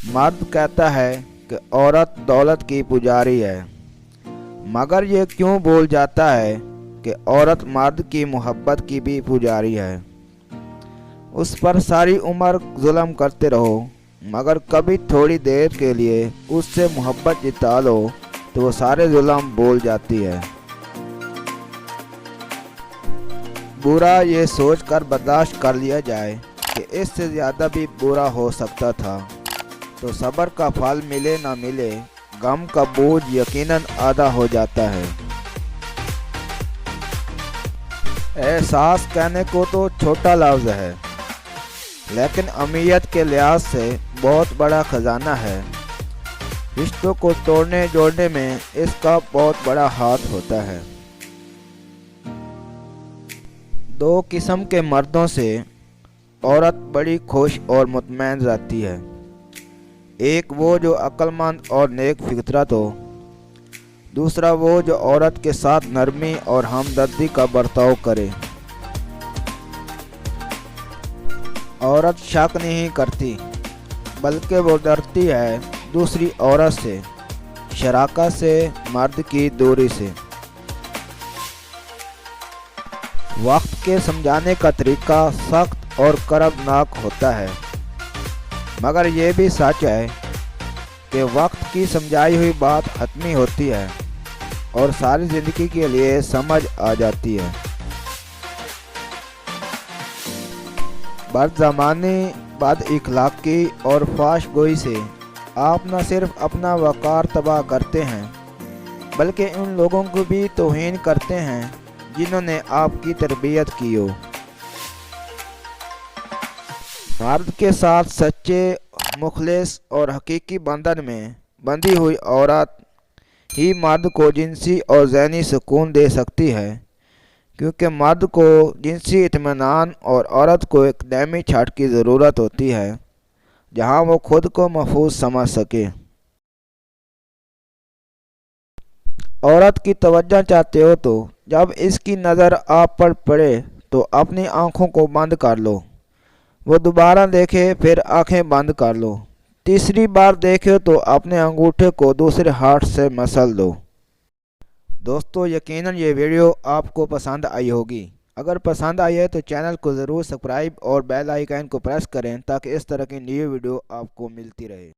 मर्द कहता है कि औरत दौलत की पुजारी है, मगर ये क्यों भूल जाता है कि औरत मर्द की मोहब्बत की भी पुजारी है। उस पर सारी उम्र जुल्म करते रहो, मगर कभी थोड़ी देर के लिए उससे मोहब्बत जिता लो तो वो सारे जुल्म भूल जाती है। बुरा ये सोच कर बर्दाश्त कर लिया जाए कि इससे ज़्यादा भी बुरा हो सकता था, तो सब्र का फल मिले ना मिले, गम का बोझ यकीनन आधा हो जाता है। एहसास कहने को तो छोटा लफ्ज़ है, लेकिन अहमियत के लिहाज से बहुत बड़ा खजाना है। रिश्तों को तोड़ने जोड़ने में इसका बहुत बड़ा हाथ होता है। दो किस्म के मर्दों से औरत बड़ी खुश और मुतमईन रहती है। एक वो जो अक्लमंद और नेक फितरत हो, दूसरा वो जो औरत के साथ नरमी और हमदर्दी का बर्ताव करे। औरत शक नहीं करती, बल्कि वो डरती है दूसरी औरत से, शराकत से, मर्द की दूरी से। वक्त के समझाने का तरीका सख्त और करबनाक होता है, मगर ये भी सच है कि वक्त की समझाई हुई बात हतमी होती है और सारी ज़िंदगी के लिए समझ आ जाती है। बदज़मानी, बद इखलाकी और फाश गोई से आप न सिर्फ अपना वक़ार तबाह करते हैं, बल्कि उन लोगों को भी तौहीन करते हैं जिन्होंने आपकी तरबियत की हो। मर्द के साथ सच्चे, मुखलिस और हकीकी बंधन में बंधी हुई औरत ही मर्द को जिनसी और ज़हनी सुकून दे सकती है, क्योंकि मर्द को जिनसी इत्मीनान और औरत को एक दायमी छाट की ज़रूरत होती है जहां वो खुद को महफूज समझ सके। औरत की तवज्जो चाहते हो तो जब इसकी नज़र आप पर पड़े तो अपनी आंखों को बंद कर लो, वो दोबारा देखे फिर आंखें बंद कर लो, तीसरी बार देखे तो अपने अंगूठे को दूसरे हाथ से मसल दो। दोस्तों, यकीनन ये वीडियो आपको पसंद आई होगी। अगर पसंद आई है तो चैनल को ज़रूर सब्सक्राइब और बेल आइकन को प्रेस करें ताकि इस तरह की न्यू वीडियो आपको मिलती रहे।